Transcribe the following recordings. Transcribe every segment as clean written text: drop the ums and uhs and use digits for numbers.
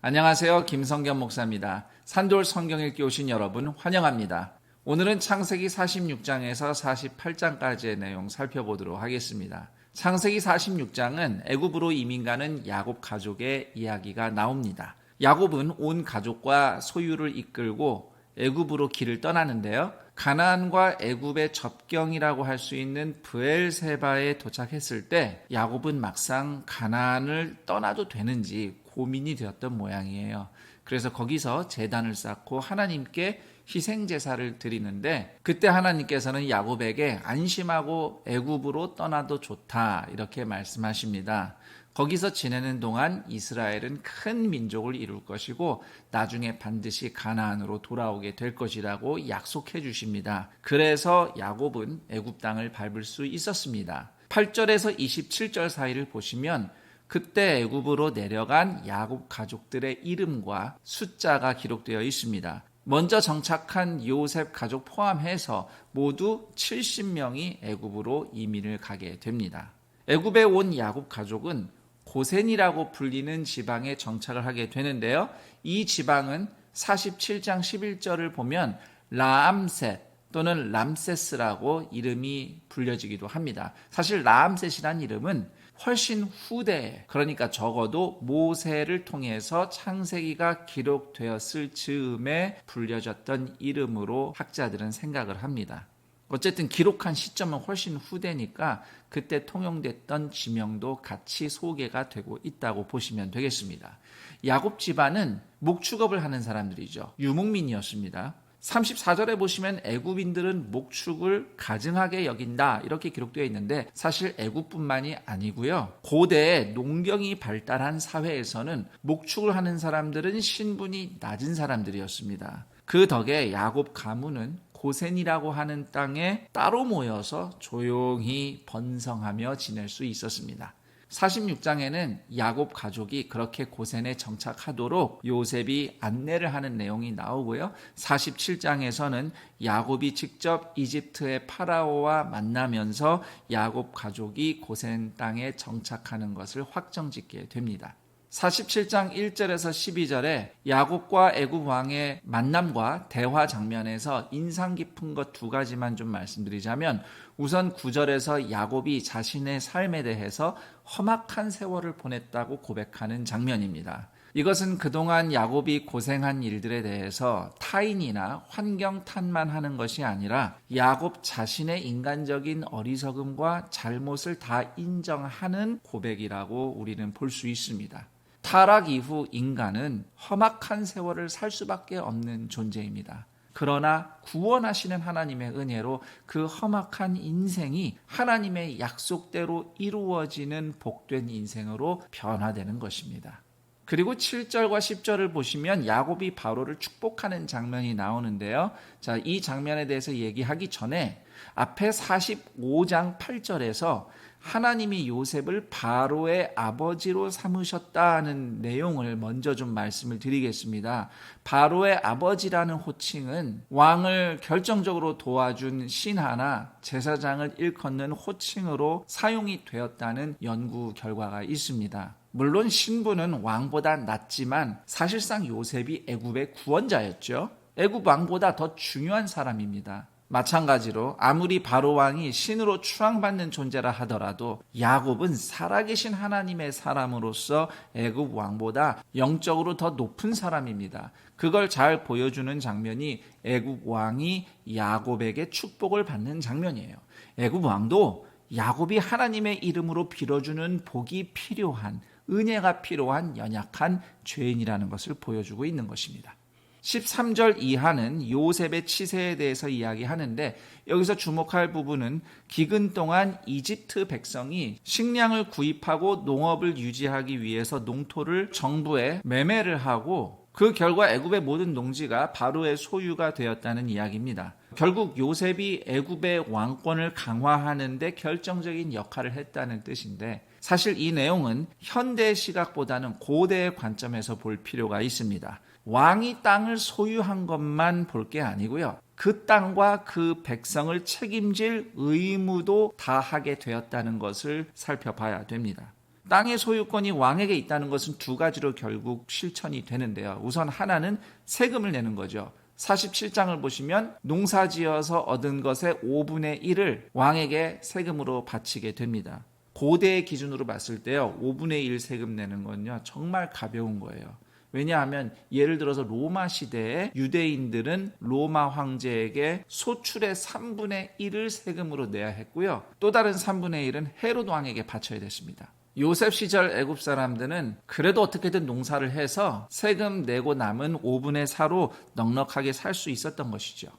안녕하세요. 김성겸 목사입니다. 산돌 성경 읽기 오신 여러분 환영합니다. 오늘은 창세기 46장에서 48장까지의 내용 살펴보도록 하겠습니다. 창세기 46장은 애굽으로 이민 가는 야곱 가족의 이야기가 나옵니다. 야곱은 온 가족과 소유를 이끌고 애굽으로 길을 떠나는데요. 가나안과 애굽의 접경이라고 할 수 있는 브엘세바에 도착했을 때 야곱은 막상 가나안을 떠나도 되는지 고민이 되었던 모양이에요. 그래서 거기서 제단을 쌓고 하나님께 희생 제사를 드리는데 그때 하나님께서는 야곱에게 안심하고 애굽으로 떠나도 좋다 이렇게 말씀하십니다. 거기서 지내는 동안 이스라엘은 큰 민족을 이룰 것이고 나중에 반드시 가나안으로 돌아오게 될 것이라고 약속해 주십니다. 그래서 야곱은 애굽 땅을 밟을 수 있었습니다. 8절에서 27절 사이를 보시면 그때 애굽으로 내려간 야곱 가족들의 이름과 숫자가 기록되어 있습니다. 먼저 정착한 요셉 가족 포함해서 모두 70명이 애굽으로 이민을 가게 됩니다. 애굽에 온 야곱 가족은 고센이라고 불리는 지방에 정착을 하게 되는데요. 이 지방은 47장 11절을 보면 라암셋 또는 람세스라고 이름이 불려지기도 합니다. 사실 라암셋이란 이름은 훨씬 후대, 그러니까 적어도 모세를 통해서 창세기가 기록되었을 즈음에 불려졌던 이름으로 학자들은 생각을 합니다. 어쨌든 기록한 시점은 훨씬 후대니까 그때 통용됐던 지명도 같이 소개가 되고 있다고 보시면 되겠습니다. 야곱 집안은 목축업을 하는 사람들이죠. 유목민이었습니다. 34절에 보시면 애굽인들은 목축을 가증하게 여긴다 이렇게 기록되어 있는데 사실 애굽뿐만이 아니고요. 고대에 농경이 발달한 사회에서는 목축을 하는 사람들은 신분이 낮은 사람들이었습니다. 그 덕에 야곱 가문은 고센이라고 하는 땅에 따로 모여서 조용히 번성하며 지낼 수 있었습니다. 46장에는 야곱 가족이 그렇게 고센에 정착하도록 요셉이 안내를 하는 내용이 나오고요. 47장에서는 야곱이 직접 이집트의 파라오와 만나면서 야곱 가족이 고센 땅에 정착하는 것을 확정짓게 됩니다. 47장 1절에서 12절에 야곱과 애굽 왕의 만남과 대화 장면에서 인상 깊은 것 두 가지만 좀 말씀드리자면 우선 9절에서 야곱이 자신의 삶에 대해서 험악한 세월을 보냈다고 고백하는 장면입니다. 이것은 그동안 야곱이 고생한 일들에 대해서 타인이나 환경 탓만하는 것이 아니라 야곱 자신의 인간적인 어리석음과 잘못을 다 인정하는 고백이라고 우리는 볼 수 있습니다. 타락 이후 인간은 험악한 세월을 살 수밖에 없는 존재입니다. 그러나 구원하시는 하나님의 은혜로 그 험악한 인생이 하나님의 약속대로 이루어지는 복된 인생으로 변화되는 것입니다. 그리고 7절과 10절을 보시면 야곱이 바로를 축복하는 장면이 나오는데요. 자, 이 장면에 대해서 얘기하기 전에 앞에 45장 8절에서 하나님이 요셉을 바로의 아버지로 삼으셨다는 내용을 먼저 좀 말씀을 드리겠습니다. 바로의 아버지라는 호칭은 왕을 결정적으로 도와준 신하나 제사장을 일컫는 호칭으로 사용이 되었다는 연구 결과가 있습니다. 물론 신분은 왕보다 낮지만 사실상 요셉이 애굽의 구원자였죠. 애굽 왕보다 더 중요한 사람입니다. 마찬가지로 아무리 바로 왕이 신으로 추앙받는 존재라 하더라도 야곱은 살아계신 하나님의 사람으로서 애굽 왕보다 영적으로 더 높은 사람입니다. 그걸 잘 보여주는 장면이 애굽 왕이 야곱에게 축복을 받는 장면이에요. 애굽 왕도 야곱이 하나님의 이름으로 빌어주는 복이 필요한, 은혜가 필요한 연약한 죄인이라는 것을 보여주고 있는 것입니다. 13절 이하는 요셉의 치세에 대해서 이야기하는데 여기서 주목할 부분은 기근 동안 이집트 백성이 식량을 구입하고 농업을 유지하기 위해서 농토를 정부에 매매를 하고 그 결과 애굽의 모든 농지가 바로의 소유가 되었다는 이야기입니다. 결국 요셉이 애굽의 왕권을 강화하는 데 결정적인 역할을 했다는 뜻인데 사실 이 내용은 현대의 시각보다는 고대의 관점에서 볼 필요가 있습니다. 왕이 땅을 소유한 것만 볼 게 아니고요. 그 땅과 그 백성을 책임질 의무도 다하게 되었다는 것을 살펴봐야 됩니다. 땅의 소유권이 왕에게 있다는 것은 두 가지로 결국 실천이 되는데요. 우선 하나는 세금을 내는 거죠. 47장을 보시면 농사지어서 얻은 것의 5분의 1을 왕에게 세금으로 바치게 됩니다. 고대의 기준으로 봤을 때요, 5분의 1 세금 내는 건요, 정말 가벼운 거예요. 왜냐하면 예를 들어서 로마 시대에 유대인들은 로마 황제에게 소출의 3분의 1을 세금으로 내야 했고요. 또 다른 3분의 1은 헤롯 왕에게 바쳐야 됐습니다. 요셉 시절 애굽 사람들은 그래도 어떻게든 농사를 해서 세금 내고 남은 5분의 4로 넉넉하게 살 수 있었던 것이죠.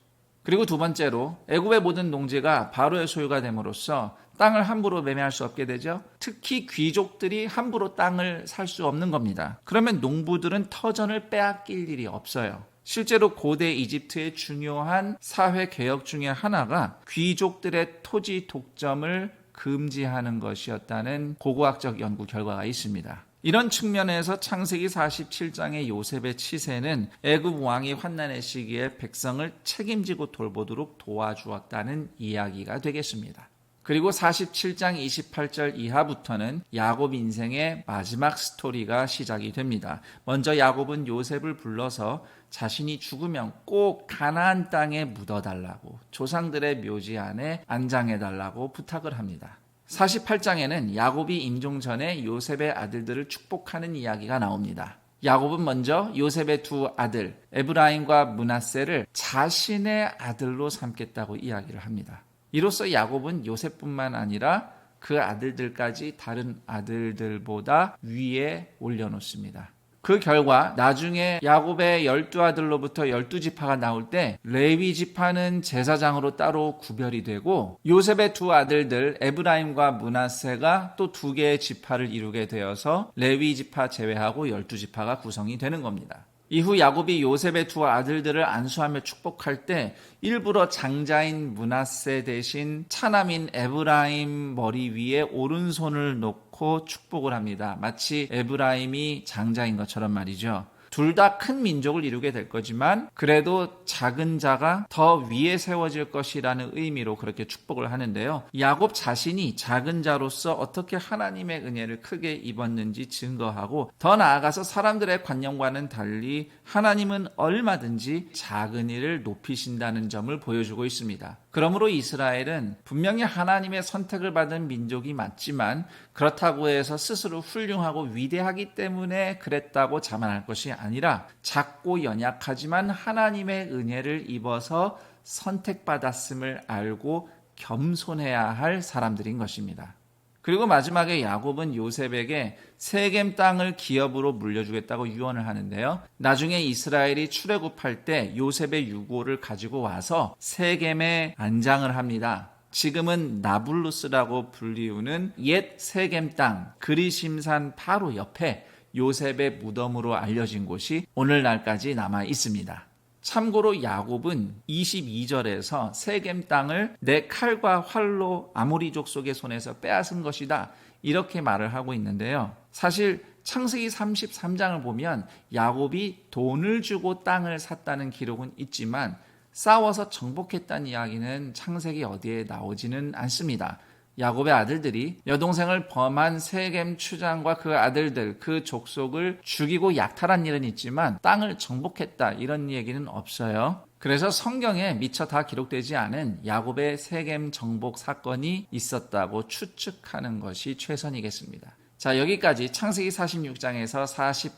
그리고 두 번째로 애굽의 모든 농지가 바로의 소유가 됨으로써 땅을 함부로 매매할 수 없게 되죠. 특히 귀족들이 함부로 땅을 살 수 없는 겁니다. 그러면 농부들은 터전을 빼앗길 일이 없어요. 실제로 고대 이집트의 중요한 사회 개혁 중에 하나가 귀족들의 토지 독점을 금지하는 것이었다는 고고학적 연구 결과가 있습니다. 이런 측면에서 창세기 47장의 요셉의 치세는 애굽 왕이 환난의 시기에 백성을 책임지고 돌보도록 도와주었다는 이야기가 되겠습니다. 그리고 47장 28절 이하부터는 야곱 인생의 마지막 스토리가 시작이 됩니다. 먼저 야곱은 요셉을 불러서 자신이 죽으면 꼭 가나안 땅에 묻어달라고, 조상들의 묘지 안에 안장해달라고 부탁을 합니다. 48장에는 야곱이 임종 전에 요셉의 아들들을 축복하는 이야기가 나옵니다. 야곱은 먼저 요셉의 두 아들 에브라임과 므낫세를 자신의 아들로 삼겠다고 이야기를 합니다. 이로써 야곱은 요셉뿐만 아니라 그 아들들까지 다른 아들들보다 위에 올려놓습니다. 그 결과 나중에 야곱의 12아들로부터 12지파가 나올 때 레위 지파는 제사장으로 따로 구별이 되고 요셉의 두 아들들 에브라임과 므낫세가 또 두 개의 지파를 이루게 되어서 레위 지파 제외하고 12지파가 구성이 되는 겁니다. 이후 야곱이 요셉의 두 아들들을 안수하며 축복할 때 일부러 장자인 므낫세 대신 차남인 에브라임 머리 위에 오른손을 놓고 축복을 합니다. 마치 에브라임이 장자인 것처럼 말이죠. 둘 다 큰 민족을 이루게 될 거지만 그래도 작은 자가 더 위에 세워질 것이라는 의미로 그렇게 축복을 하는데요. 야곱 자신이 작은 자로서 어떻게 하나님의 은혜를 크게 입었는지 증거하고 더 나아가서 사람들의 관념과는 달리 하나님은 얼마든지 작은 일을 높이신다는 점을 보여주고 있습니다. 그러므로 이스라엘은 분명히 하나님의 선택을 받은 민족이 맞지만 그렇다고 해서 스스로 훌륭하고 위대하기 때문에 그랬다고 자만할 것이 아니라 작고 연약하지만 하나님의 은혜를 입어서 선택받았음을 알고 겸손해야 할 사람들인 것입니다. 그리고 마지막에 야곱은 요셉에게 세겜 땅을 기업으로 물려주겠다고 유언을 하는데요. 나중에 이스라엘이 출애굽할 때 요셉의 유고를 가지고 와서 세겜에 안장을 합니다. 지금은 나블루스라고 불리우는 옛 세겜 땅 그리심산 바로 옆에 요셉의 무덤으로 알려진 곳이 오늘날까지 남아 있습니다. 참고로 야곱은 22절에서 세겜 땅을 내 칼과 활로 아모리족 속의 손에서 빼앗은 것이다 이렇게 말을 하고 있는데요. 사실 창세기 33장을 보면 야곱이 돈을 주고 땅을 샀다는 기록은 있지만 싸워서 정복했다는 이야기는 창세기 어디에 나오지는 않습니다. 야곱의 아들들이 여동생을 범한 세겜 추장과 그 아들들, 그 족속을 죽이고 약탈한 일은 있지만 땅을 정복했다 이런 얘기는 없어요. 그래서 성경에 미처 다 기록되지 않은 야곱의 세겜 정복 사건이 있었다고 추측하는 것이 최선이겠습니다. 자, 여기까지 창세기 46장에서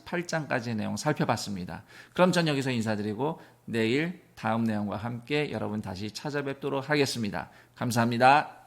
48장까지의 내용 살펴봤습니다. 그럼 전 여기서 인사드리고 내일 다음 내용과 함께 여러분 다시 찾아뵙도록 하겠습니다. 감사합니다.